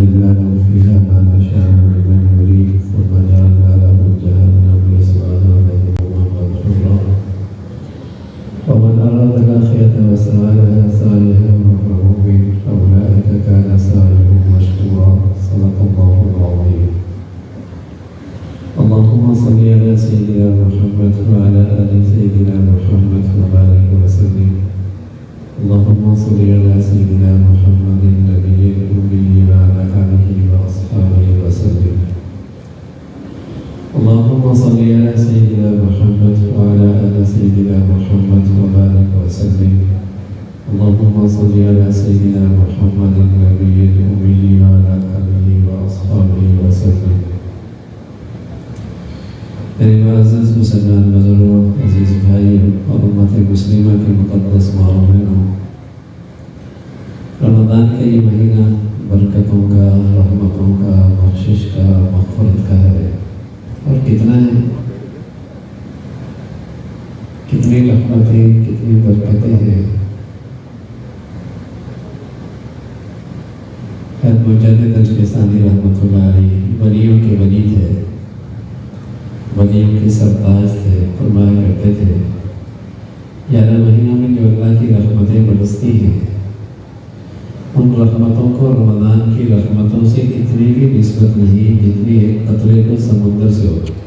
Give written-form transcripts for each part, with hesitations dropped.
فجعلنا له فيها ما نشاء لمن نريد ثم جعلنا له جهنم يصلاها مذموما مدحورا ومن أراد الآخرة وسعى لها سعيها وهو مؤمن فأولئك كان سعيهم مشكورا صدق الله العظيم. اللهم صل على سيدنا محمد وعلى آل سيدنا محمد وبارك وسلم. اللهم صل على سيدنا محمد النبي الأمي وعلى آله وأصحابه وسلم. اللهم صل على سيدنا محمد وعلى آل سيدنا محمد وبارك وسلم. اللهم صل على سيدنا محمد النبي الأمي وعلى آله وأصحابه وسلم. میرے معزز مسلمان بزرگوں، عزیز بھائی اور امت مسلمہ کے مقدس معاونوں، رمضان کا یہ مہینہ برکتوں کا، رحمتوں کا، بخشش کا، مغفرت کا ہے، اور کتنا ہے، کتنی رحمتیں، کتنی برکتیں ہیں۔ حضرت مجدد الفسانی رحمۃ اللہ علیہ ولیوں کے ولی تھے، ولیوں کے سرتاج تھے، فرمایا کرتے تھے 11 مہینوں میں جو اللہ کی رحمتیں برستی ہیں، ان رحمتوں کو رمضان کی رحمتوں سے اتنی بھی نسبت نہیں جتنی ایک قطرے کو سمندر سے ہوتی ہے۔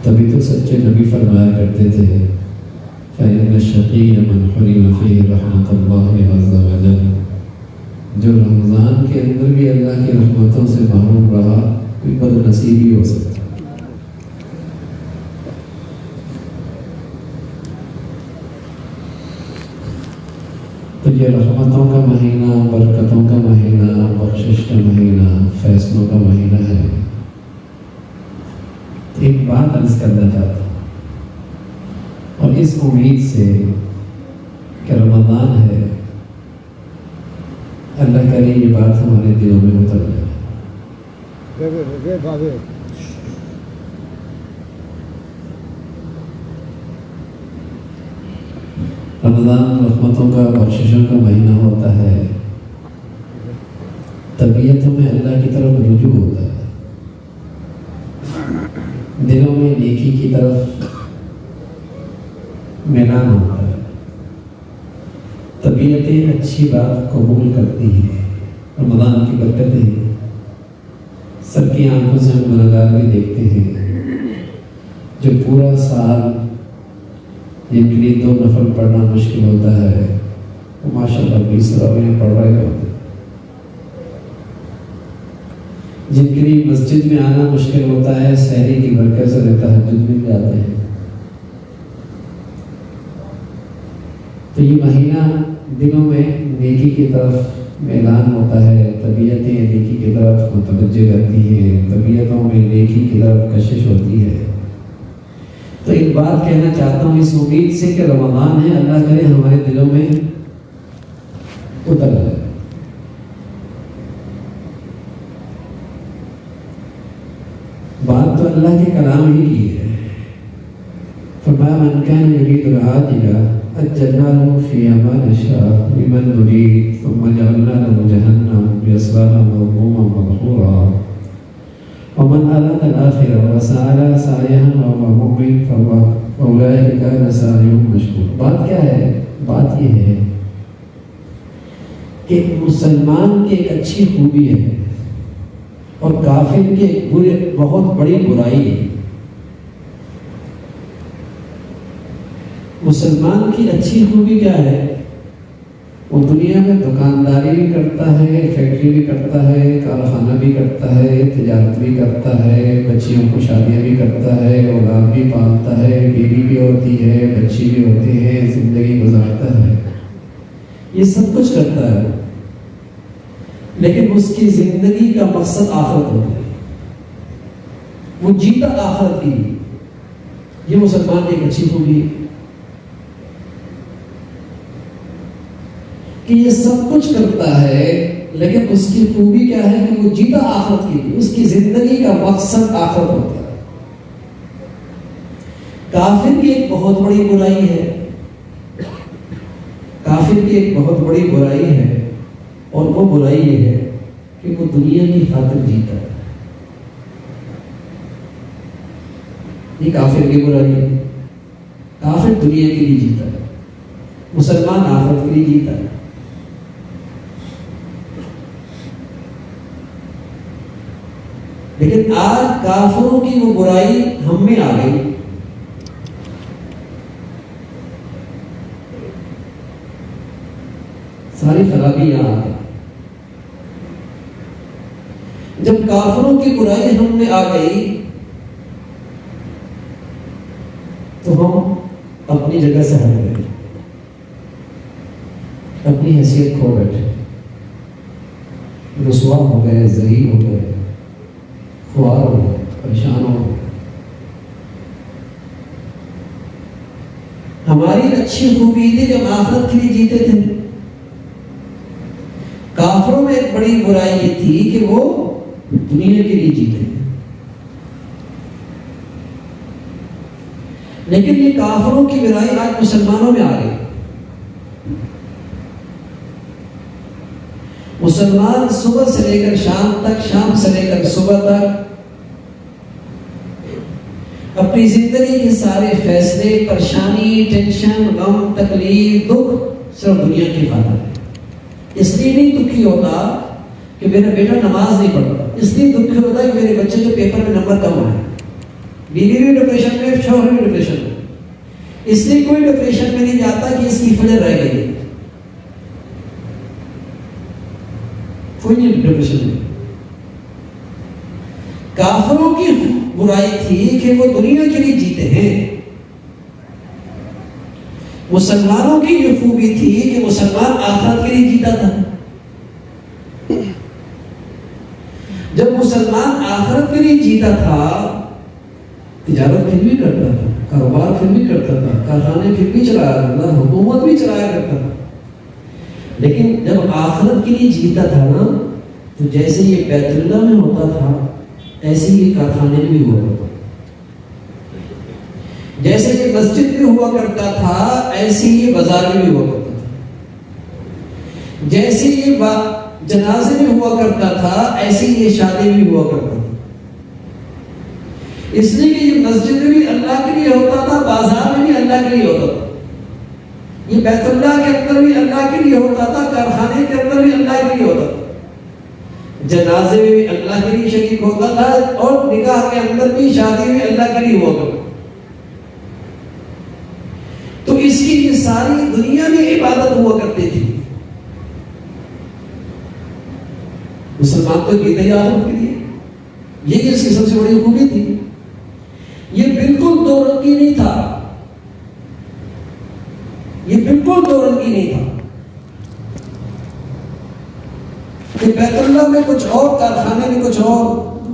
تبھی تو سچے نبی فرمایا کرتے تھے فَإِنَّ الشَّقِيَّ مَنْ حُرِمَ فِيهِ رَحْمَةَ اللَّهِ عَزَّ وَجَلَّ، جو رمضان کے اندر بھی اللہ کی رحمتوں سے محروم رہا، کوئی بد نصیبی ہو سکتا ہے۔ تو یہ رحمتوں کا مہینہ، برکتوں کا مہینہ، بخشش کا مہینہ، فیصلوں کا مہینہ ہے۔ ایک بات عرض کرنا چاہتا ہوں، اور اس امید سے کہ رمضان ہے، اللہ کرے یہ بات ہمارے دلوں میں اتر جائے۔ رمضان رحمتوں کا، بخششوں کا مہینہ ہوتا ہے، طبیعتوں میں اللہ کی طرف رجوع ہوتا ہے، دلوں میں نیکی کی طرف میلان ہوتا ہے، طبیعتیں اچھی بات قبول کرتی ہیں۔ رمضان کی برکتیں سب کی آنکھوں سے ہم گنہگار بھی دیکھتے ہیں، جو پورا سال جن کے لیے 2 نفل پڑھنا مشکل ہوتا ہے، وہ ماشاءاللہ 20 تراویح پڑھ رہے ہوتے ہیں۔ جن کے لیے مسجد میں آنا مشکل ہوتا ہے، سحری کی برکت سے تہجد میں جاتے ہیں۔ تو یہ مہینہ دلوں میں نیکی کی طرف میلان ہوتا ہے، طبیعتیں نیکی کی طرف متوجہ رہتی ہیں، طبیعتوں میں نیکی کی طرف کشش ہوتی ہے۔ تو ایک بات کہنا چاہتا ہوں اس امید سے کہ رمضان ہے، اللہ کرے ہمارے دلوں میں اتر جائے۔ بات تو اللہ کے کلام ہی کی ہے، فرمایا من کان یرید العاجلہ عجلنا له فیہا ما نشاء لمن نرید ثم جعلنا له جہنم یصلاها مذموما مدحورا ومن اراد الآخرة وسعى لها سعيها وهو مؤمن فأولئك كان سعيهم مشكورا۔ بات کیا ہے؟ بات یہ ہے کہ مسلمان کی ایک اچھی خوبی ہے اور کافر کی ایک بہت بڑی برائی ہے۔ مسلمان کی اچھی خوبی کیا ہے؟ وہ دنیا میں دکانداری بھی کرتا ہے، فیکٹری بھی کرتا ہے، کارخانہ بھی کرتا ہے، تجارت بھی کرتا ہے، بچیوں کو شادیاں بھی کرتا ہے، اولاد بھی پالتا ہے، بیوی بھی ہوتی ہے، بچی بھی ہوتے ہیں، زندگی گزارتا ہے، یہ سب کچھ کرتا ہے، لیکن اس کی زندگی کا مقصد آخرت ہوتا ہے، وہ جیتا آخرت کی۔ یہ مسلمان کی ایک اچھی خوبی ہے کہ یہ سب کچھ کرتا ہے، لیکن اس کی خوبی کیا ہے کہ وہ جیتا آخرت کی، اس کی زندگی کا مقصد آخرت ہوتا ہے۔ کافر کی ایک بہت بڑی برائی ہے کافر کی ایک بہت بڑی برائی ہے، اور وہ برائی یہ ہے کہ وہ دنیا کی خاطر جیتا ہے۔ یہ کافر کی برائی ہے۔ کافر دنیا کے لیے جیتا ہے، مسلمان آخرت کے لیے جیتا ہے۔ لیکن آج کافروں کی وہ برائی ہم میں آ گئی۔ ساری خرابی یہاں آ گئی۔ جب کافروں کی برائی ہم میں آ گئی تو ہم اپنی جگہ سے ہٹ گئے، اپنی حیثیت کھو بیٹھے، رسوا ہو گئے، ذلیل ہو گئے، خوار ہو گئے، پریشان ہو گئے۔ ہماری اچھی خوبی تھی جب آخرت کے لیے جیتے تھے۔ کافروں میں ایک بڑی برائی یہ تھی کہ وہ دنیا کے لیے جیتے ہیں۔ لیکن یہ کافروں کی برائی آج مسلمانوں میں آ گئی۔ مسلمان صبح سے لے کر شام تک، شام سے لے کر صبح تک اپنی زندگی کے سارے فیصلے، پریشانی، ٹینشن، غم، تکلیف، دکھ صرف دنیا کی خاطر ہے۔ اس لیے نہیں دکھی ہوتا کہ میرا بیٹا نماز نہیں پڑھتا، اس لیے دکھی ہوتا ہے کہ میرے بچے کے پیپر میں نمبر کم آئے، بیوی بھی ڈپریشن میں، شوہر بھی ڈپریشن میں۔ اس لیے کوئی ڈپریشن میں نہیں جاتا کہ اس کی فجر رہ گئی، کوئی نہیں ڈپریشن میں۔ کافروں کی برائی تھی کہ وہ دنیا کے لیے جیتے ہیں۔ مسلمانوں کی یہ خوبی تھی کہ مسلمان آخرت کے لیے جیتا تھا۔ جب مسلمان آخرت کے لیے جیتا تھا، تجارت پھر بھی کرتا تھا، کاروبار پھر بھی کرتا تھا، کارخانے پھر بھی چلایا کرتا تھا، حکومت بھی چلایا کرتا تھا۔ لیکن جب آخرت کے لیے جیتا تھا نا، تو جیسے یہ بیت اللہ میں ہوتا تھا ایسے ہی کارخانے میں بھی ہوا کرتا تھا، جیسے یہ مسجد میں ہوا کرتا تھا ایسے ہی بازار میں بھی ہوا کرتا تھا، جیسے یہ جنازے میں ہوا کرتا تھا ایسے ہی یہ شادی میں ہوا کرتا تھا۔ اس لیے کہ یہ مسجد میں بھی اللہ کے لیے ہوتا تھا، بازار میں بھی اللہ کے لیے ہوتا تھا، یہ بیت اللہ کے اندر بھی اللہ کے لیے ہوتا تھا، کارخانے کے اندر بھی اللہ کے لیے ہوتا تھا، جنازے میں بھی اللہ کے لیے شریک ہوتا تھا، اور نکاح کے اندر بھی، شادی میں اللہ کے لیے ہوتا تھا۔ تو اس کی یہ ساری دنیا میں عبادت ہوا کرتی تھی۔ مسلمان تو جیتے ہی آخرت کے لیے، یہ اس کی سب سے بڑی خوبی تھی۔ یہ بالکل دو رنگی نہیں تھا، یہ بالکل دو رنگی نہیں تھا کہ بیت اللہ میں کچھ اور، کارخانے میں کچھ اور،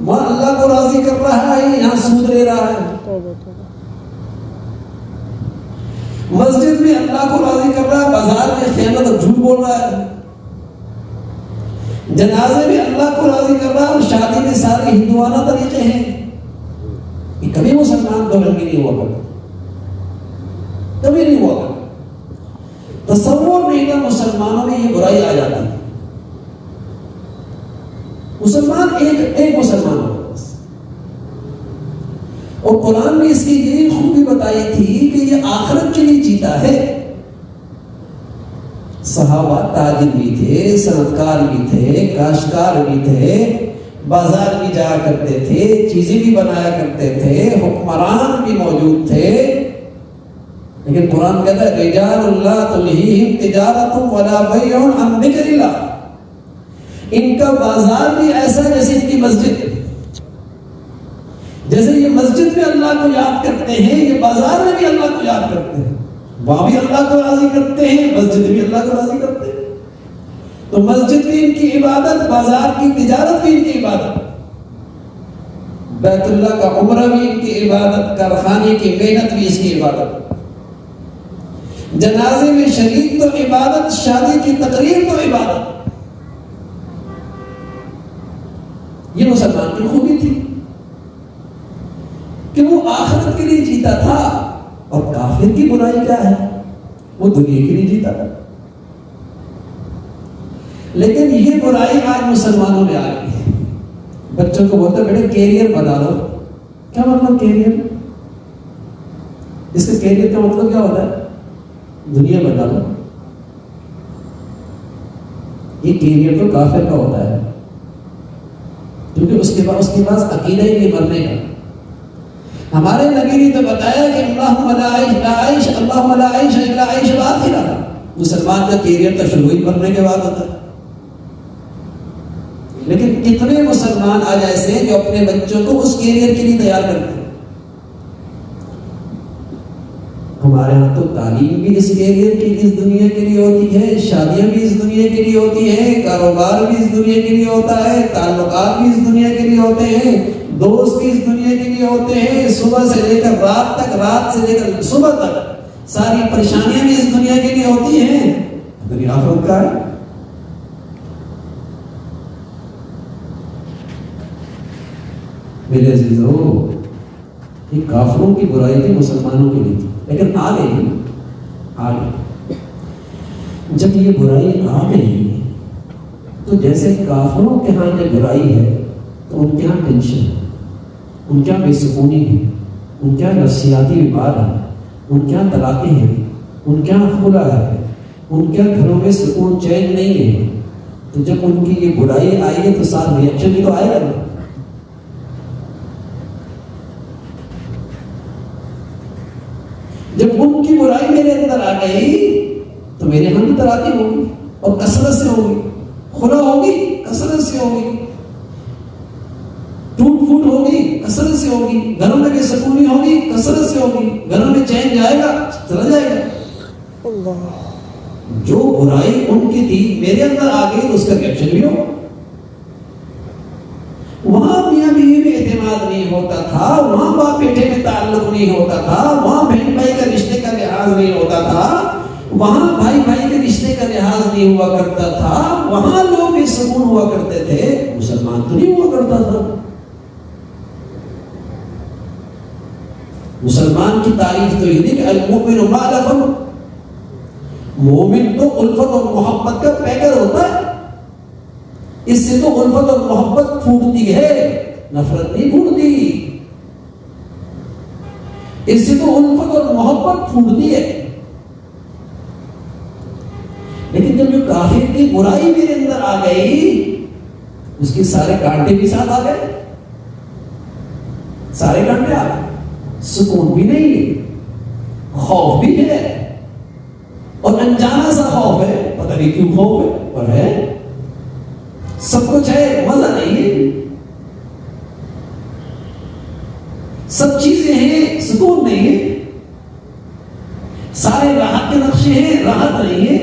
وہاں اللہ کو راضی کر رہا ہے، یہاں سود لے رہا ہے، مسجد میں اللہ کو راضی کر رہا ہے، بازار میں خیانت اور جھوٹ بول رہا ہے، جنازے میں اللہ کو راضی کر رہا ہے، اور شادی میں سارے ہندوانہ طریقے ہیں۔ یہ کبھی مسلمان دو رنگی نہیں ہوا کرتا، کبھی نہیں ہوا کرتا۔ تصور نہیں تھا مسلمانوں میں یہ برائی آ جاتی، مسلمان ایک مسلمان ہوتا بس۔ اور قرآن نے اس کی یہی خوبی بتائی تھی کہ یہ آخرت کے لیے جیتا ہے۔ صحابہ تاجر بھی تھے، صنعتکار بھی تھے، کاشتکار بھی تھے، بازار بھی جایا کرتے تھے، چیزیں بھی بنایا کرتے تھے، حکمران بھی موجود تھے، لیکن قرآن کہتا ہے رجال لا تلہیہم تجارت ولا بیع عن ذکر اللہ۔ ان کا بازار بھی ایسا جیسے ان کی مسجد، جیسے یہ مسجد میں اللہ کو یاد کرتے ہیں، یہ بازار میں بھی اللہ کو یاد کرتے ہیں، وہاں بھی اللہ کو راضی کرتے ہیں، مسجد میں بھی اللہ کو راضی کرتے ہیں۔ تو مسجد بھی ان کی عبادت، بازار کی تجارت بھی ان کی عبادت، بیت اللہ کا عمرہ بھی ان کی عبادت، کارخانے کی محنت بھی اس کی عبادت، جنازے میں شریک تو عبادت، شادی کی تقریب تو عبادت۔ یہ مسلمان کی خوبی تھی کہ وہ آخرت کے لیے جیتا تھا، اور کافر کی برائی کیا ہے؟ وہ دنیا کے لیے جیتا تھا۔ لیکن یہ برائی آج مسلمانوں میں آ گئی ہے. بچوں کو بولتے بیٹے کیریئر بنا لو. کیا مطلب کیریئر؟ اس کا کیریئر کا مطلب کیا ہوتا ہے؟ دنیا بنا لو. یہ کیریئر تو کافر کا ہوتا ہے، کیونکہ اس کے پاس عقیدہ ہی نہیں مرنے کا. ہمارے نبی نے تو بتایا کہ اللہم لا عیش اللہم لا عیش الا عیش الاخرہ. مسلمان کا کیریئر تو شروع ہی مرنے کے بعد ہوتا ہے. لیکن کتنے مسلمان آج ایسے ہیں جو اپنے بچوں کو اس کیریئر کے لیے تیار کرتے ہیں. ہمارے ہاں تو تعلیم بھی اس کیریئر کی اس دنیا کے لیے ہوتی ہے، شادیاں بھی اس دنیا کے لیے ہوتی ہیں، کاروبار بھی اس دنیا کے لیے ہوتا ہے، تعلقات بھی اس دنیا کے لیے ہوتے ہیں، دوست بھی اس دنیا کے لیے ہوتے ہیں. صبح سے لے کر رات تک، رات سے لے کر صبح تک ساری پریشانیاں بھی اس دنیا کے لیے ہوتی ہیں. دنیا آخرت کا ہے. میرے عزیزو، یہ کافروں کی برائی تھی، مسلمانوں کے لیے تھی، لیکن آ گئی. جب یہ برائی آ گئی تو جیسے کافروں کے ہاں یہ برائی ہے تو ان کے ہاں ٹینشن ہے، ان کے ہاں بے سکونی ہے، ان کے ہاں نفسیاتی بیمار ہے، ان کے ہاں طلاقیں ہیں، ان کے ہاں خلا ہے، ان کے ہاں گھروں میں سکون چین نہیں ہے. تو جب ان کی یہ برائی آئی ہے تو ساتھ ریئیکشن بھی تو آئے گا. جب ان کی برائی میرے اندر آ گئی تو میرے ہاں بھی طلاقیں ہوگی، اور کثرت سے ہوگی. خلا ہوگی، کثرت سے ہوگی. ٹوٹ پھوٹ ہوگی، کثرت سے ہوگی. گھروں میں بے سکونی ہوگی، کثرت سے ہوگی. گھروں میں چین جائے گا، چلا جائے گا. جو برائی ان کی تھی میرے اندر آ گئی تو اس کا ریئیکشن بھی ہوگا. وہاں میاں بیوی میں اعتماد نہیں ہوتا تھا، وہاں باپ بیٹے میں تعلق نہیں ہوتا تھا، وہاں بہن بھائی کا رشتے کا لحاظ نہیں ہوتا تھا، وہاں بھائی بھائی کے رشتے کا لحاظ نہیں ہوا کرتا تھا، وہاں لوگ بے سکون ہوا کرتے تھے. مسلمان تو نہیں ہوا کرتا تھا. مسلمان کی تعریف تو یہ نہیں کہ المؤمن مألف، مومن تو الفت اور محبت کا پیکر ہوتا ہے. اس سے تو الفت اور محبت پھوٹتی ہے، نفرت نہیں پھوٹتی. اس سے تو الفت اور محبت پھوٹتی ہے. لیکن جب جو کافر کی برائی میرے اندر آ گئی، اس کے سارے کانٹے بھی ساتھ آ گئے. سارے کانٹے آ گئے. سکون بھی نہیں ہے، خوف بھی ہے، اور انجانا سا خوف ہے. پتہ نہیں کیوں خوف ہے، پر ہے. سب کچھ ہے، مزہ نہیں ہے. سب چیزیں ہیں، سکون نہیں ہے. سارے راحت کے نقشے ہیں، راحت نہیں ہے.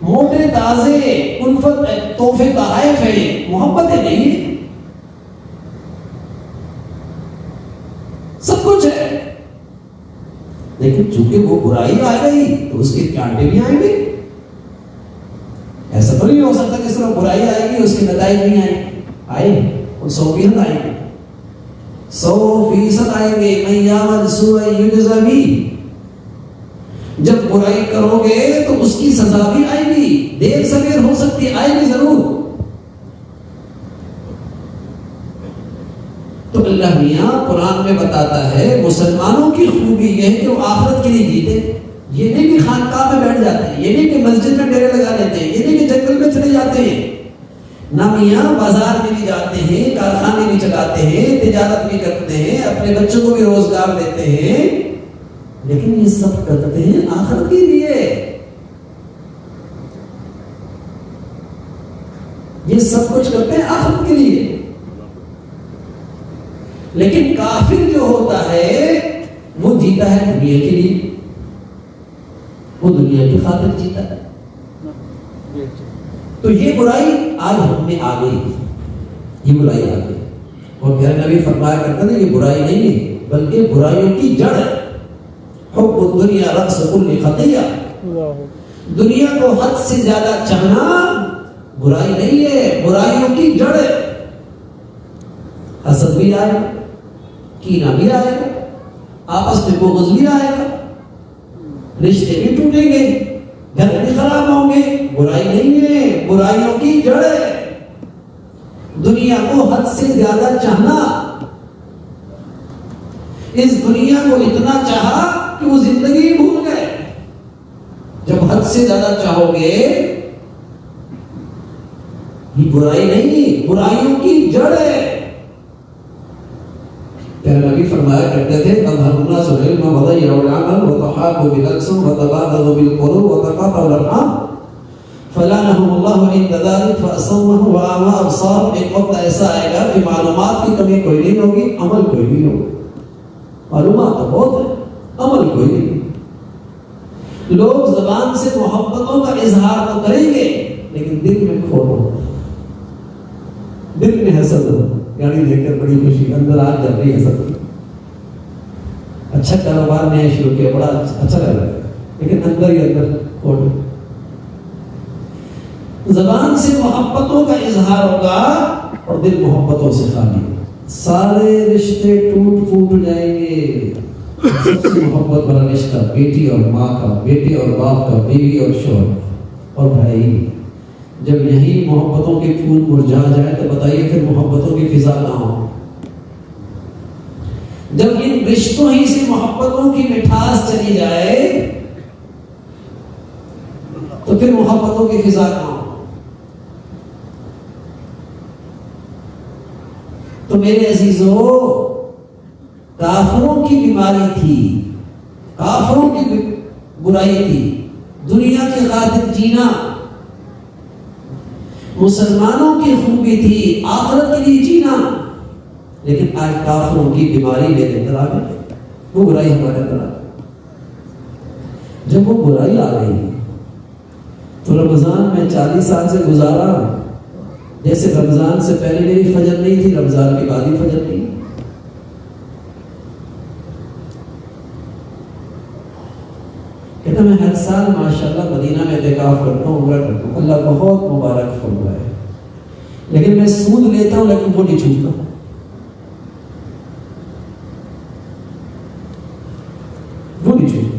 موٹے تازے الفت تحفے تحائف ہیں، محبتیں نہیں ہیں. سب کچھ ہے. لیکن چونکہ وہ برائی آ گئی تو اس کے کانٹے بھی آئیں گے. ایسا تو نہیں ہو سکتا کہ صرف برائی آئے گی اس کے نتائج نہیں آئیں گے. آئیں گے، 100% آئیں گے. 100% آئیں گے. من یعمل سوءا یجزا بہ. جب برائی کرو گے تو اس کی سزا بھی آئے گی. دیر سویر ہو سکتی ہے، آئے گی ضرور. تو اللہ میاں قرآن میں بتاتا ہے مسلمانوں کی خوبی یہ ہے کہ وہ آخرت کے لیے جیتے. یہ نہیں کہ خانقاہ میں بیٹھ جاتے ہیں، یہ نہیں کہ مسجد میں ڈیرے لگا لیتے ہیں، یہ نہیں کہ جنگل میں چلے جاتے ہیں. نہ میاں بازار میں بھی جاتے ہیں، کارخانے بھی چلاتے ہیں، تجارت بھی کرتے ہیں، اپنے بچوں کو بھی روزگار دیتے ہیں. لیکن یہ سب کرتے ہیں آخرت کے لیے. یہ سب کچھ کرتے ہیں آخرت کے لیے. لیکن کافر جو ہوتا ہے وہ جیتا ہے دنیا کے لیے. وہ دنیا کی خاطر جیتا ہے. تو یہ برائی آج ہم میں آ گئی. یہ برائی آ گئی. اور میرا نبی فرمایا کرتا تھا یہ برائی نہیں ہے بلکہ برائیوں کی جڑ ہے. حب الدنیا رأس کل خطیہ. دنیا کو حد سے زیادہ چاہنا برائی نہیں ہے، برائیوں کی جڑ ہے. حسد بھی آئے گا، کینہ بھی آئے گا، آپس میں بغض بھی آئے گا، رشتے بھی ٹوٹیں گے، گھر بھی خراب ہوں گے. برائی نہیں ہے، برائیوں کی جڑ ہے. دنیا کو حد سے زیادہ چاہنا، اس دنیا کو اتنا چاہا کہ وہ زندگی بھول گئے. جب حد سے زیادہ چاہو گے، یہ برائی نہیں، برائیوں کی جڑ ہے. پیارے نبی فرمایا کرتے تھے اظہر الناس العلم وضيعوا العمل وتحاكوا بالألسن وتباغضوا بالقلوب وتقاطعوا الأرحام فلعنهم الله عند ذلك فأصمهم وأعمى أبصارهم. ایک وقت ایسا آئے گا کہ معلومات کی کمی کوئی نہیں ہوگی، عمل کوئی نہیں ہوگا. معلومات تو بہت ہے، عمل کوئی نہیں. لوگ زبان سے محبتوں کا اظہار تو کریں گے لیکن دل میں کھوٹ ہو، دل میں حسد ہو. گاڑی دیکھ کر بڑی خوشی، اندر آگ جل رہی ہے حسد. اچھا کاروبار نیا شروع کیا، بڑا اچھا لگ رہا ہے لیکن اندر ہی اندر کھوٹ. زبان سے محبتوں کا اظہار ہوگا اور دل محبتوں سے خالی. سارے رشتے ٹوٹ پھوٹ جائیں گے. سب سے محبت والا رشتہ بیٹی اور ماں کا، بیٹے اور باپ کا، بیوی اور شوہر اور بھائی. جب یہی محبتوں کے پھول مرجھا جائے تو بتائیے پھر محبتوں کی فضا کہاں ہو؟ جب ان رشتوں ہی سے محبتوں کی مٹھاس چلی جائے تو پھر محبتوں کی فضا کہاں ہو؟ تو میرے عزیزو، کافروں کی بیماری تھی، کافروں کی برائی تھی دنیا کی خاطر جینا. مسلمانوں کی خوبی تھی آخرت کے لیے جینا. لیکن آج کافروں کی بیماری میرے اندر آ گئی، وہ برائی ہمارے اندر آ گئی. جب وہ برائی آ گئی تو رمضان میں 40 سال سے گزارا جیسے رمضان سے پہلے میری فجر نہیں تھی، رمضان کے بعد ہی فجر نہیں. کہتا میں ہر سال ماشاءاللہ مدینہ میں اعتکاف کرتا ہوں، عمرہ کرتا ہوں، اللہ بہت مبارک فرمائے، لیکن میں سود لیتا ہوں لیکن وہ نہیں چھوٹتا. وہ نہیں چھوٹتا.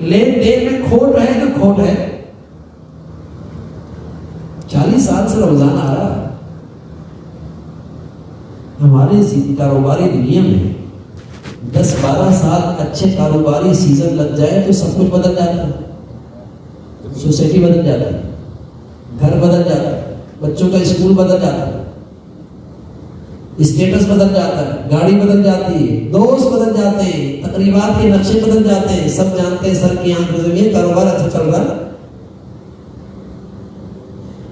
لین دین میں کھوٹ ہے تو کھوٹ ہے. 40 سال سے رمضان آ رہا ہے. ہمارے کاروباری دنیا میں 10-12 سال اچھے کاروباری سیزن لگ جائے تو سب کچھ بدل جاتا ہے. سوسائٹی بدل جاتا ہے، گھر بدل جاتا ہے، بچوں کا اسکول بدل جاتا ہے، اسٹیٹس بدل جاتا ہے، گاڑی بدل جاتی ہے، دوست بدل جاتے ہیں، تقریبات کے نقشے بدل جاتے ہیں. سب جانتے ہیں سر کی آنکھ میں کاروبار اچھا چل رہا ہے.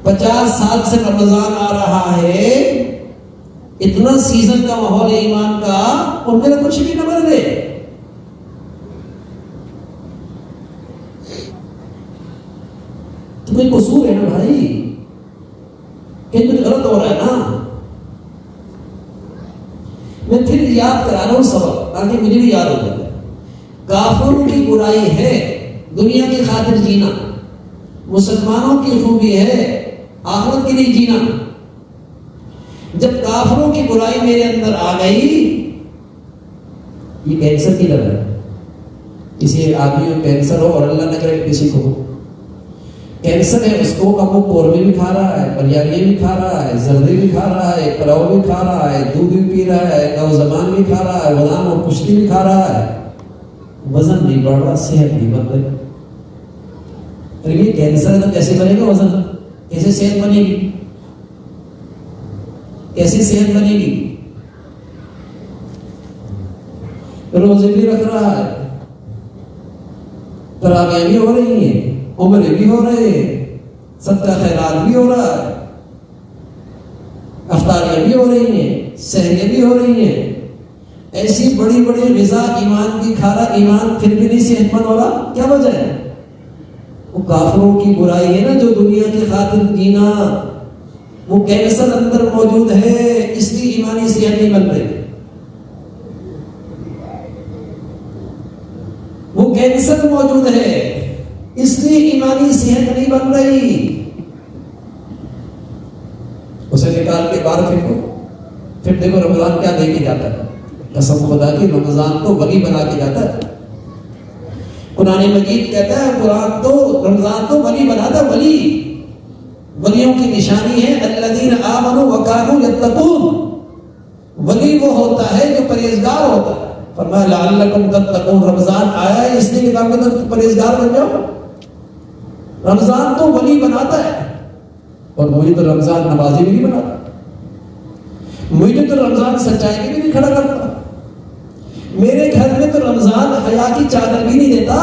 50 سال سے رمضان آ رہا ہے، اتنا سیزن کا ماحول ایمان کا، اور میرا کچھ بھی نہ بدلے. تو کوئی قصور ہے نا بھائی، کہیں کچھ غلط ہو رہا ہے نا. میں پھر یاد کرا رہا ہوں سبق تاکہ مجھے بھی یاد ہو جائے. کافروں کی برائی ہے دنیا کی خاطر جینا، مسلمانوں کی خوبی ہے آخرت کے لیے جینا. جب کافروں کی برائی میرے اندر آ گئی، یہ کینسر کی طرح ہے. کسی آدمی میں کینسر ہو اور اللہ نہ کرے کسی کو کینسر ہے، اس کو اب وہ قورمے بھی کھا رہا ہے، بریانی بھی کھا رہا ہے، زردی بھی کھا رہا ہے، پلاؤ بھی کھا رہا ہے، دودھ بھی پی رہا ہے، گو زبان بھی کھا رہا ہے، بادام اور کشتی بھی کھا رہا ہے. وزن نہیں بڑھ رہا، صحت نہیں بن رہی. یہ کینسر ہے تو کیسے بنے گا وزن؟ کیسے صحت بنے گی؟ کیسے صحت بنے گی؟ روزے بھی رکھ رہا ہے، تراویح بھی ہو رہی ہیں، عمرے بھی ہو رہے ہیں، صدقہ خیرات بھی ہو رہا ہے، افطاریاں بھی ہو رہی ہیں، سحریاں بھی ہو رہی ہیں. ایسی بڑی بڑی غذا ایمان کی کھا رہا، ایمان پھر بھی نہیں صحت مند ہو رہا. کیا وجہ ہے؟ وہ کافروں کی برائی ہے نا، جو دنیا کی خاطر جینا. وہ کینسر اندر موجود ہے، اس لیے ایمانی صحت نہیں بن رہی. وہ کینسر موجود ہے، اس لیے ایمانی صحت نہیں بن رہی. اسے نکال کے باہر پھینکو، پھر دیکھو رمضان کیا دے کے جاتا ہے. قسم خدا کی رمضان تو ولی بنا کے جاتا ہے. قرآن مجید کہتا ہے قرآن تو رمضان تو ولی بناتا، ولیوں کی نشانی ہے الذین آمنوا وکانوا یتقون، ولی وہ ہوتا ہے جو پرہیزگار ہوتا ہے۔ فرمایا لعلکم تتقون، رمضان آیا ہے اس لیے کہ تم پرہیزگار بن جاؤ۔ رمضان تو ولی بناتا ہے، اور مجھے تو رمضان نمازی بھی نہیں بناتا، مجھے تو رمضان سچائی بھی نہیں کھڑا کرتا، میرے گھر میں تو رمضان حیا کی چادر بھی نہیں دیتا۔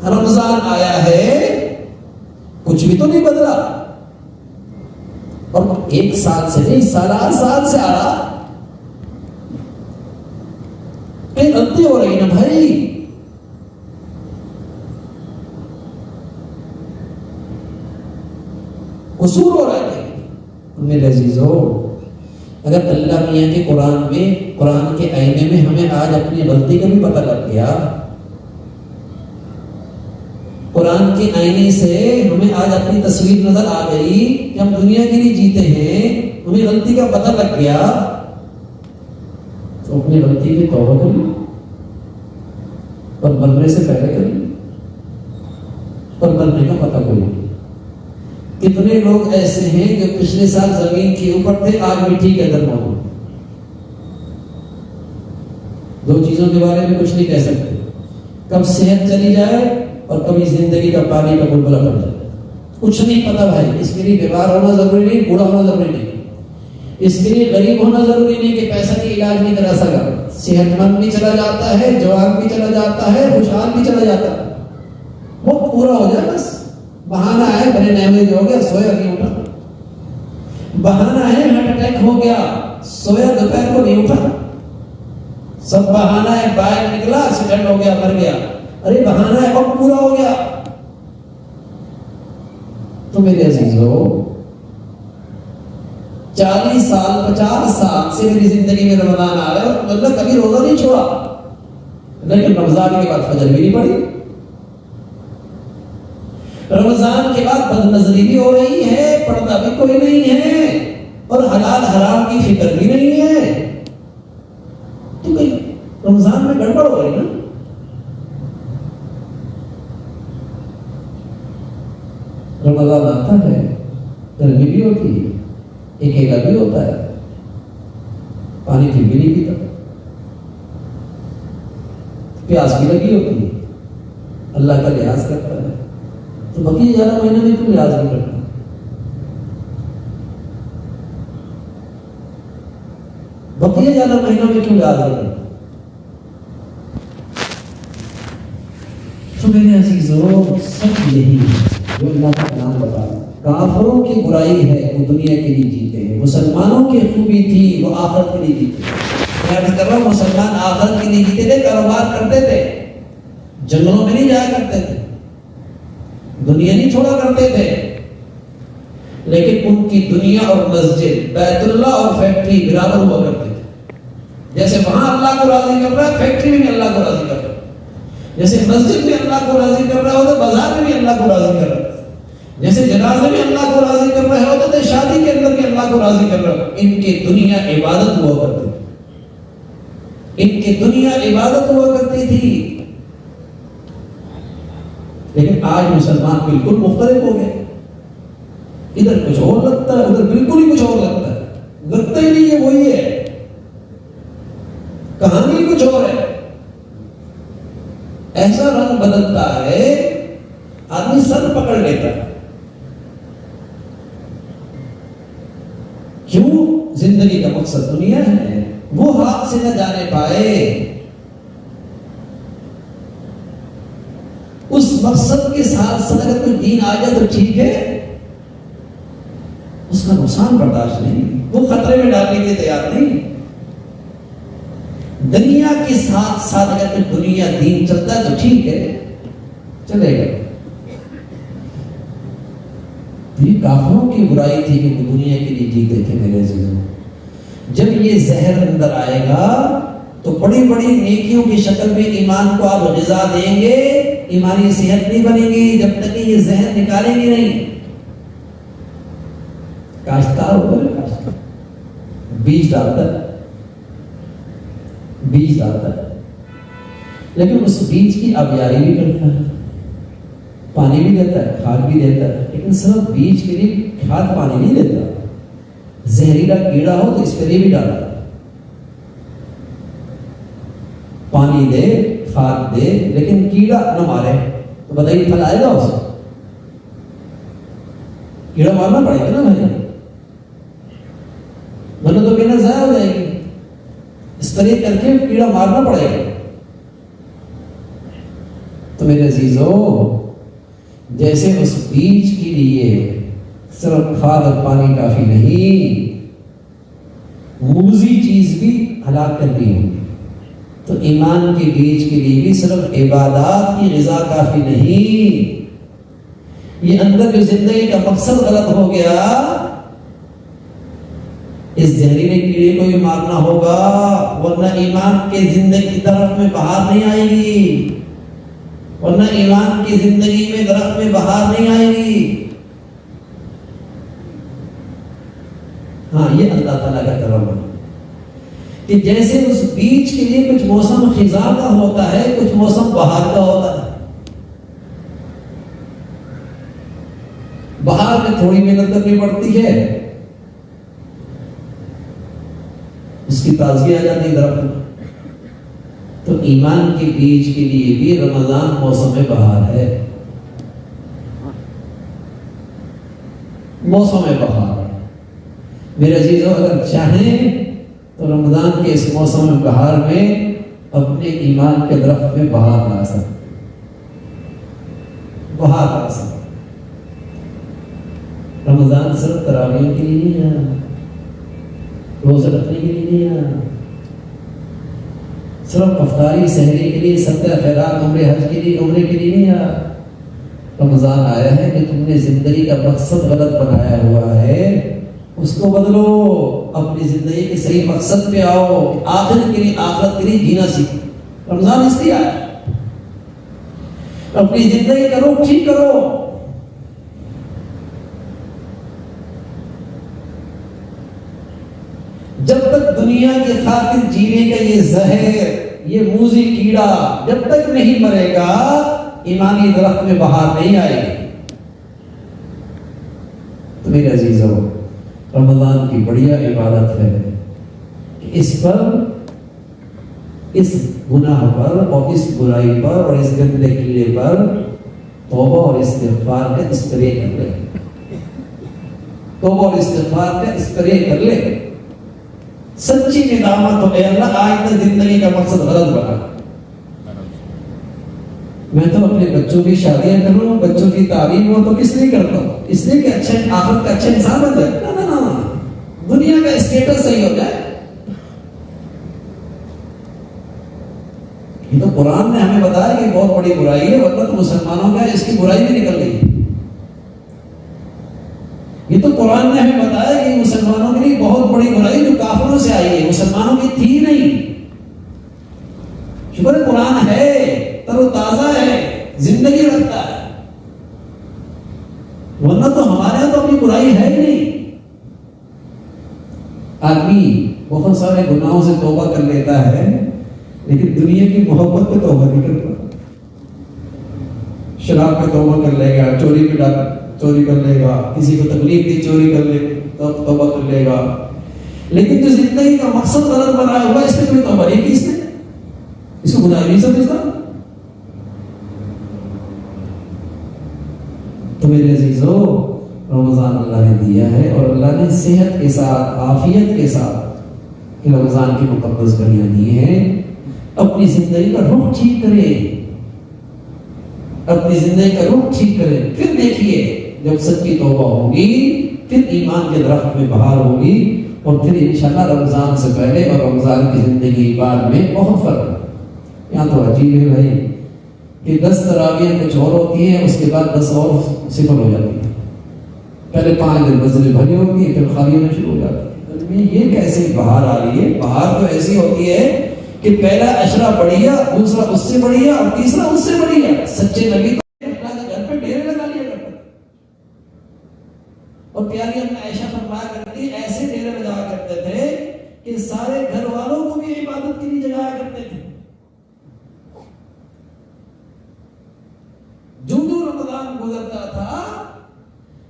رمضان آیا ہے کچھ بھی تو نہیں بدلا، اور ایک سال سے نہیں سالار سال سے آ رہا، کہیں غلطی ہو رہی نا بھائی۔ قصور ہو رہا ہے میرے عزیزو۔ اگر اللہ میاں کے قرآن میں، قرآن کے آئینے میں ہمیں آج اپنی غلطی کا بھی پتہ لگ گیا، قرآن کے آئینے سے ہمیں آج اپنی تصویر نظر آ گئی کہ ہم دنیا کے لیے جیتے ہیں، ہمیں غلطی کا پتہ لگ گیا، تو اپنی غلطی کی توبہ کر لی اور مرنے سے پہلے کر لی اور مرنے کا پتہ کر لی۔ کتنے لوگ ایسے ہیں جو پچھلے سال زمین کے اوپر تھے، آج مٹی کے اندر موجود۔ دو چیزوں کے بارے میں کچھ نہیں کہہ سکتے، کب صحت چلی جائے اور کبھی زندگی کا پانی کا بلبلہ پڑ جائے، کچھ نہیں پتا بھائی۔ اس کے لیے بیمار ہونا ضروری نہیں، بوڑھا ہونا ضروری نہیں، اس کے لیے غریب ہونا ضروری نہیں کہ پیسہ کی علاج نہیں کرا سکا، صحت مند بھی چلا جاتا ہے، جوان بھی چلا جاتا ہے، خوشحال بھی چلا جاتا ہے، وہ پورا ہو جائے بس۔ بہانہ ہے بڑے نیویج ہو گیا سویا نہیں اٹھا، بہانہ ہے ہارٹ اٹیک ہو گیا سویا دوپہر کو نہیں اٹھا، سب بہانہ ہے باہر نکلا ایکسیڈنٹ ہو گیا مر گیا، ارے بہانہ ہے وقت پورا ہو گیا۔ تو میرے عزیزو 40 سال 50 سال سے میری زندگی میں رمضان آ رہا ہے اور اللہ کبھی روزہ نہیں چھوڑا، لیکن رمضان کے بعد فجر بھی نہیں پڑی، رمضان کے بعد بد نظری بھی ہو رہی ہے، پردہ بھی کوئی نہیں ہے، اور حلال حرام کی فکر بھی نہیں ہے، تو کہیں رمضان میں گڑبڑ ہو رہی نا۔ رمضان آتا ہے گرمی بھی ہوتی ہے، اکیلا بھی ہوتا ہے، پانی پھر بھی نہیں پیتا، پیاس بھی لگی ہوتی ہے، اللہ کا لحاظ کرتا ہے، تو باقی 11 مہینے میں کیوں لحاظ نہیں کرتا؟ باقی 11 مہینوں میں کیوں لحاظ نہیں کرتا؟ تو میرے عزیزو سب یہی ہے جو اللہ کا کلام بتا رہا ہے۔ کافروں کی برائی ہے وہ دنیا کے لیے جیتے ہیں، مسلمانوں کی خوبی تھی وہ آخرت کے لیے جیتے ہیں۔ میں عرض کر رہا ہوں مسلمان آخرت کے لیے جیتے تھے، کاروبار کرتے تھے، جنگلوں میں نہیں جایا کرتے تھے، دنیا نہیں چھوڑا کرتے تھے، لیکن ان کی دنیا اور مسجد بیت اللہ اور فیکٹری برابر ہوا کرتے تھے۔ جیسے وہاں اللہ کو راضی کر رہا ہے فیکٹری میں بھی اللہ کو راضی کر رہا ہے، جیسے مسجد میں اللہ کو راضی کر رہا ہوتا بازار میں بھی اللہ کو راضی کر رہا ہے، جیسے جنازے میں اللہ کو راضی کر رہے ہوتے تھے شادی کے اندر بھی اللہ کو راضی کر رہا۔ ان کی دنیا عبادت ہوا کرتی تھی، ان کی دنیا عبادت ہوا کرتی تھی، لیکن آج مسلمان بالکل مختلف ہو گئے، ادھر کچھ اور لگتا ہے ادھر بالکل ہی کچھ اور لگتا ہے، لگتا ہی نہیں ہے وہی ہے، کہانی کچھ اور ہے، ایسا رنگ بدلتا ہے آدمی سر پکڑ لیتا ہے۔ کیوں؟ زندگی کا مقصد دنیا ہے، وہ ہاتھ سے نہ جانے پائے، اس مقصد کے ساتھ ساتھ اگر کوئی دین آ جائے تو ٹھیک ہے، اس کا نقصان برداشت نہیں، وہ خطرے میں ڈالنے کے لیے تیار نہیں۔ دنیا کے ساتھ ساتھ اگر کوئی دنیا دین چلتا ہے تو ٹھیک ہے، چلے گا۔ یہ کافروں کی برائی تھی کہ وہ دنیا کے لیے جیتے تھے میرے عزیزوں۔ جب یہ زہر اندر آئے گا تو بڑی بڑی نیکیوں کی شکل میں ایمان کو آپ غذا دیں گے، ایمانی صحت نہیں بنے گی جب تک کہ یہ زہر نکالیں گے نہیں۔ کاشتکار ہوتا ہے، کاشتکار بیج ڈالتا ہے، بیج ڈالتا ہے، لیکن اس بیج کی آبیاری بھی کرتا ہے، پانی بھی دیتا ہے، کھاد بھی دیتا ہے، لیکن صرف بیج کے لیے کھاد پانی نہیں دیتا. زہریلا کیڑا ہو تو اسپرے بھی ڈالتا ہے، پانی دے، کھاد دے، لیکن کیڑا نہ مارے تو بتائیے پھل آئے گا؟ اسے کیڑا مارنا پڑے گا نا بھائی، ورنہ تو محنت ضائع ہو جائے گی. اسپرے کر کے کیڑا مارنا پڑے گا. تو میرے عزیزو، جیسے اس بیج کے لیے صرف کھاد اور پانی کافی نہیں، موذی چیز بھی ہلاک کرنی ہوگی، تو ایمان کے بیج کے لیے بھی صرف عبادات کی غذا کافی نہیں. یہ اندر جو زندگی کا مقصد غلط ہو گیا، اس زہریلے کیڑے کو بھی مارنا ہوگا، ورنہ ایمان کے زندگی کی طرف میں بہار نہیں آئے گی، ورنہ ایمان کی زندگی میں درخت میں بہار نہیں آئے گی. ہاں، یہ اللہ تعالیٰ کا کرم ہے کہ جیسے اس بیج کے لیے کچھ موسم خزاں کا ہوتا ہے، کچھ موسم بہار کا ہوتا ہے. بہار میں تھوڑی محنت کرنی پڑتی ہے، اس کی تازگی آ جاتی ہے درخت میں. تو ایمان کے بیج کے لیے بھی رمضان موسم بہار ہے، موسم بہار ہے. میرے عزیزو، اگر چاہیں تو رمضان کے اس موسم بہار میں اپنے ایمان کے درخت میں بہار لا سکتے، بہار لا سکتے. رمضان صرف تراویح کے لیے نہیں ہے، روزہ رکھنے کے لیے نہیں ہے، صرف افطاری سحری کے لیے، ستر خیرات، عمرے حج کے لیے، عمرے کے لیے نہیں ہے. رمضان آیا ہے کہ تم نے زندگی کا مقصد غلط بنایا ہوا ہے، اس کو بدلو، اپنی زندگی کے صحیح مقصد پہ آؤ، آخرت کے لیے جینا سیکھو. رمضان اس لیے آیا، اپنی زندگی کا رخ ٹھیک کرو. جب تک دنیا کی خاطر جینے کا یہ زہر، یہ موذی کیڑا جب تک نہیں مرے گا، ایمانی درخت میں بہار نہیں آئے گی. تو میرے عزیزو، رمضان کی بڑھیا عبادت ہے کہ اس پر، اس گناہ پر اور اس برائی پر اور اس گندے کیڑے پر توبہ اور استغفار کا اسپرے کر لے، توبہ اور استغفار کا اسپرے کر لے. سچی ندامت ہو، اے اللہ آئندہ زندگی کا مقصد غلط بنا. میں تو اپنے بچوں کی شادیاں کروں، بچوں کی تعلیم ہو تو کس لیے کرتا ہوں؟ اس لیے کہ اچھا آخرت کا اچھا انسان بن جائے. نہ، دنیا کا اسٹیٹس صحیح ہو جائے. یہ تو قرآن نے ہمیں بتایا کہ بہت بڑی برائی ہے، ورنہ تو مسلمانوں کا اس کی برائی بھی نکل گئی. یہ تو قرآن نے ہمیں بتایا کہ مسلمانوں کے لیے بہت بڑی برائی جو کافروں سے آئی ہے، مسلمانوں کی تھی نہیں. شکر قرآن ہے، تر و تازہ ہے، زندگی رکھتا ہے، ورنہ تو ہمارے یہاں تو اپنی برائی ہے ہی نہیں. آدمی بہت سارے گناہوں سے توبہ کر لیتا ہے، لیکن دنیا کی محبت پہ توبہ نہیں کرتا. شراب پہ توبہ کر لے گا، چوری کر لے گا، کسی کو تکلیف دی چوری کر لے تو توبہ کر لے گا، لیکن جو زندگی کا مقصد غلط بنایا ہوا اس پہ کوئی توبہ نہیں کی، اس نے اس کو گناہ نہیں سمجھتا. تو میرے عزیزو، رمضان اللہ نے دیا ہے، اور اللہ نے صحت کے ساتھ، عافیت کے ساتھ رمضان کی مقدس گھڑیاں دی ہیں. اپنی زندگی کا رخ ٹھیک کرے، اپنی زندگی کا رخ ٹھیک کرے، پھر دیکھیے جب سچی توبہ ہوگی، پھر ایمان کے درخت میں بہار ہوگی، اور پھر انشاءاللہ رمضان سے پہلے اور رمضان کی زندگی بعد میں بہت فرق ہے. یہاں تو عجیب ہے بھائی کہ 10 تراویح کچھ اور ہوتی ہیں، اس کے بعد 10 اور صفر ہو جاتی ہیں. پہلے 5 دن مسجد بھری ہوتی ہے، پھر خالی ہونا شروع ہو جاتی ہے. یہ کیسے بہار آ رہی ہے؟ بہار تو ایسی ہوتی ہے کہ پہلا عشرہ بڑھیا، دوسرا اس سے بڑھیا، اور تیسرا اس سے بڑھیا. سچے نبی گھر پہ ڈیرے لگا لیا کرتے، اور پیاری اپنا عائشہ فرمایا کرتی، ایسے ڈیرے لگا کرتے تھے کہ سارے گھر والوں کو بھی عبادت کے لیے جگایا کرتے تھے.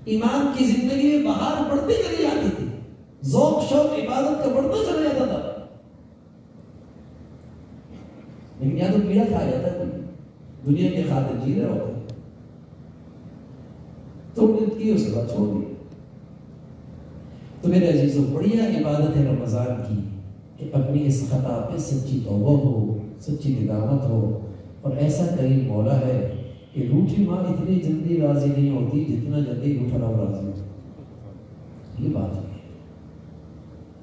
ایمان کی زندگی میں بہار بڑھتی چلی جاتی تھی، ذوق شوق عبادت کا بڑھتا چلا جاتا تھا، لیکن یا تو پیڑا کھا جاتا ہے، دنیا کے خاطر جی رہے ہوتے تو نیت کی، اس کے بعد چھوڑ دی۔ تو میرے عزیزوں، بڑھیا عبادت ہے رمضان کی کہ اپنی اس خطا پہ سچی توبہ ہو، سچی ندامت ہو، اور ایسا کریم مولا ہے کہ روٹھی ماں اتنی جلدی راضی نہیں ہوتی جتنا جلدی روٹھا رب راضی ہوتا، یہ بات ہے،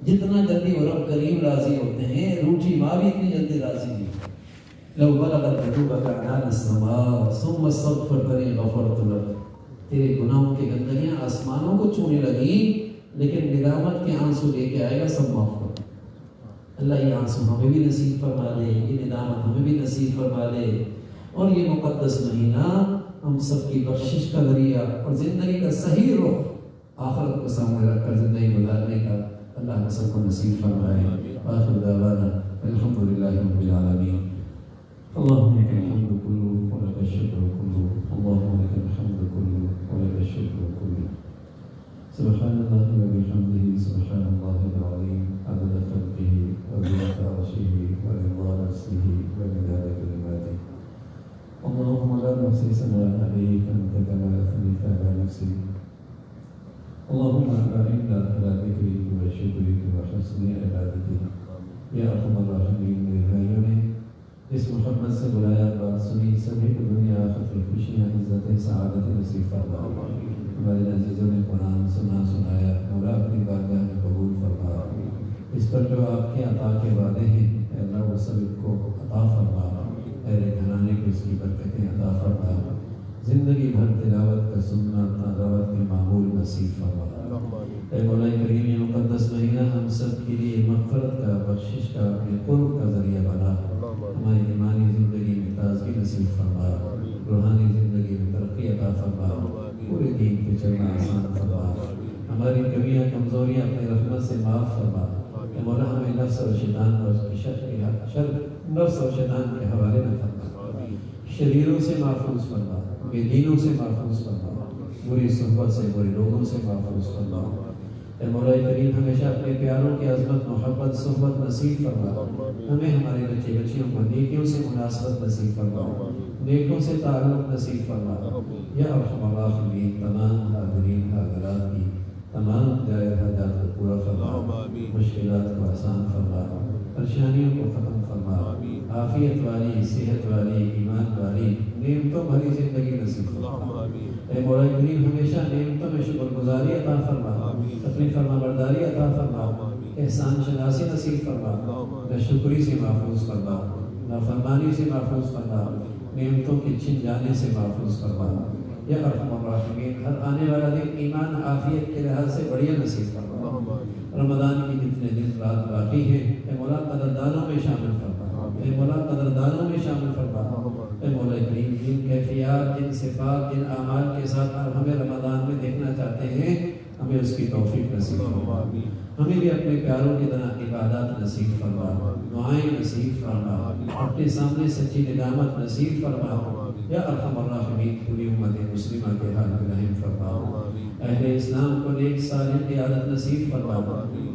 جتنا جلدی وہ رب کریم راضی ہوتے ہیں، روٹھی ماں بھی اتنی جلدی راضی نہیں ہوتی۔ لو بلغت ذنوبک عنان السماء ثم استغفرتنی غفرت لک، تیرے گناہوں کی گندگیاں آسمانوں کو چھونے لگی، لیکن ندامت کے آنسو لے کے آئے گا، سب معاف کر۔ اللہ یہ آنسو ہمیں بھی نصیب فرما دے، یہ ندامت ہمیں بھی نصیب فرما دے، اور یہ مقدس مہینہ ہم سب کی بخشش کا ذریعہ اور زندگی کا صحیح رخ آخرت کو سامنے رکھ کر زندگی گزارنے کا اللہ ہم سب کو نصیب فرمائے۔ آخر دعوانا الحمدللہ رب العالمین۔ اللہم لک الحمد کلہ ولک الشکر کلہ، اللہم لک الحمد کلہ ولک الشکر کلہ، سبحان اللہ وبحمدہ، سبحان اللہ العظیم، عدد خلقہ وزنة عرشہ ورضا نفسہ ومداد کلماتہ۔ اللهم لا نحصي ثناء عليك أنت كما أثنيت على نفسك، اللهم أعنا على ذكرك وشكرك وحسن عبادتك، یا ارحم الراحمین۔ میرے بھائیوں نے اس محمد سے بلایا بات سنی، سبھی کو دنیا آخرت کی خوشیاں، عزتیں، سعادت نصیب فرما۔ ہمارے عزیزوں نے قرآن سنا سنایا، مولا اپنی بارگاہ میں قبول فرما۔ اس پر جو آپ کے عطا کے وعدے ہیں اے اللہ وہ سب کو عطا فرما، میرے گھرانے کو اس کی برکتیں عطا فرما، زندگی بھر تلاوت کا سننا، تلاوت کے معمول نصیب فرما۔ اے مولا کریم، یہ مقدس مہینہ ہم سب کے لیے مغفرت کا، بخشش کا، اپنے قرب کا ذریعہ بنا، ہماری ایمانی زندگی میں تازگی نصیب فرما، روحانی زندگی میں ترقی عطا فرما، پورے دین پہ چلنا آسان فرما، ہماری کمیاں کمزوریاں اپنے رحمت سے معاف فرما۔ اے مولا ہمیں نفس اور شیطان اور شر نفس اور شیطان کے حوالے نہ فرما، شریروں سے محفوظ فرما، بے دینوں سے محفوظ فرما، بری صحبت سے، برے لوگوں سے محفوظ فرما۔ اے مولا کریم، ہمیشہ اپنے پیاروں کی عظمت، محبت، صحبت نصیب فرما، ہمیں ہمارے بچے بچیوں کو نیکیوں سے مناسبت نصیب فرما، نیکوں سے تعلق نصیب فرما۔ یا ارحم الراحمین، تمام حاضرین حاضرات کی تمام جائز حاجات کو پورا فرما، مشکلات کو آسان فرما، پریشانیوں کو ختم فرما، عافیت والی، صحت والی، ایمان والی، نعمتوں بھری زندگی نصیب فرما۔ اے مولا کریم، ہمیشہ نعمتوں میں شکر گزاری عطا فرما، اپنی فرما برداری عطا فرما، احسان شناسی نصیب فرما، ناشکری سے محفوظ فرما، نافرمانی سے محفوظ فرما، نعمتوں کے چھن جانے سے محفوظ فرما۔ یا ارحم الراحمین، ہر آنے والا دن ایمان عافیت کے لحاظ سے بڑھیا نصیب فرما۔ رمضان کی جتنے دن رات باقی ہیں اے مولا قدردانوں میں شامل فرما، اے مولا قدردانوں میں شامل فرما۔ اے مولا کریم، جن کیفیات، جن صفات، جن اعمال کے ساتھ آپ ہمیں رمضان میں دیکھنا چاہتے ہیں، ہمیں اس کی توفیق نصیب فرما، ہمیں بھی اپنے پیاروں کی طرح عبادات نصیب فرما، دعائیں نصیب فرما، اپنے سامنے سچی ندامت نصیب فرما۔ یا ارحم الراحمین، پوری امت مسلمہ کے حال پہ رحم فرما، اہل اسلام کو نیک صالح قیادت نصیب فرما،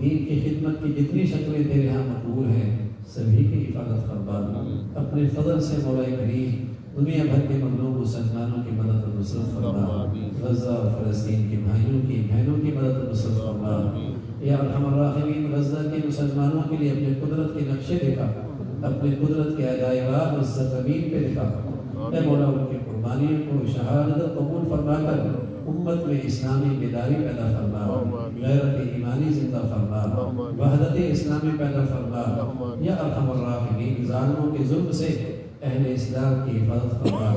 دین کی خدمت کی جتنی شکلیں تیرے ہاں مقبول ہیں سبھی کی حفاظت فرما۔ اپنے فضل سے مولا کریم دنیا بھر کے مظلوم مسلمانوں کی مدد و نصرت فرما، غزہ اور فلسطین کے بھائیوں کی بہنوں کی مدد و نصرت فرما۔ یا ارحم الراحمین، غزہ کے مسلمانوں کے لیے اپنے قدرت کے نقشے دکھا، اپنے قدرت کے عجائبات اس زمین پہ دکھا۔ اے مولا ان کی قربانیوں کو شہادت قبول فرما کر امت میں اسلامی بیداری پیدا فرما، غیرت ایمانی زندہ فرما، وحدت اسلامی پیدا فرما۔ یا ارحم الراحمین، ظالموں کے ظلم سے اہل اسلام کی حفاظت فرما،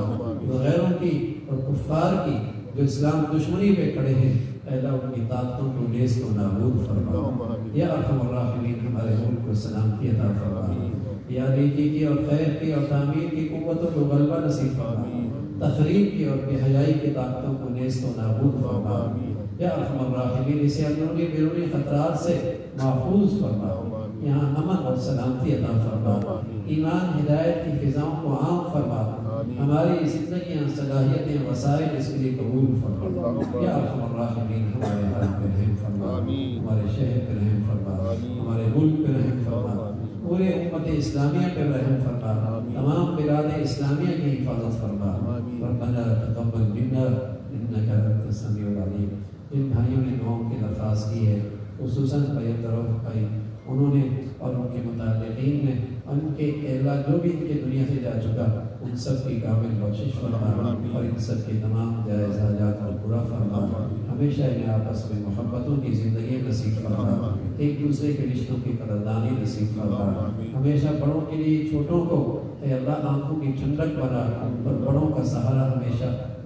غیروں کی اور کفار کی جو اسلام دشمنی پہ کھڑے ہیں اے اللہ ان کی طاقتوں کو نیست و نابود فرما۔ یا ارحم الراحمین، ہمارے ملک کو سلامتی عطا فرما، یا نیکی کی اور خیر کی اور تعمیر کی قوتوں کو غلبہ نصیب فرما، تخریب کی اور بے حیائی کی طاقتوں کو نیست و نابود فرما۔ یا ارحم الراحمین، اسے اندرونی بیرونی خطرات سے محفوظ فرما، یہاں امن اور سلامتی عطا فرما، ایمان ہدایت کی فضاؤں کو عام فرما، ہماری زندگیاں، صلاحیتیں، وسائل اس کے لیے قبول فرما۔ یا ارحم الراحمین ہمارے حال پہ رحم فرما، ہمارے شہر پہ رحم فرما، ہمارے ملک پہ رحم فرما، پورے امت اسلامیہ پہ رحم فرما، تمام بلاد اسلامیہ کی حفاظت فرما۔ ربنا تقبل منا انک انت السمیع العلیم۔ جن بھائیوں نے دعاؤں کی درخواست کی ہے، خصوصاً طیب طرف بھائی، انہوں نے اور ان کے متعلقین نے، ان کے اہلا جو بھی ان کے دنیا سے جا چکا، ان سب کی کامل بخشش فرما اور ان سب کے تمام جائز حاجات کو پورا فرما۔ ہمیشہ انہیں آپس میں محبتوں کی زندگی نصیب فرما، ایک دوسرے کے رشتوں کی قدردانی نصیب فرما۔ ہمیشہ بڑوں کے لیے چھوٹوں کو اے اللہ آنکھوں کی ٹھنڈک بنا اور بڑوں کا سہارا ہمیشہ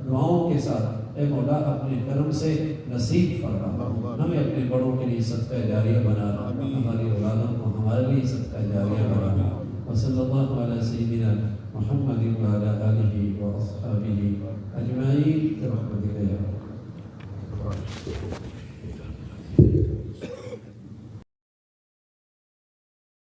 دعاؤں کے ساتھ اے مولا اپنے کرم سے نصیب فرما۔ ہمیں اپنے بڑوں کے لیے صدقہ جاریہ بنا، ہماری اولادوں کو ہمارے لیے صدقہ جاریہ بنا۔ وصلی اللہ علی سیدنا محمد وعلی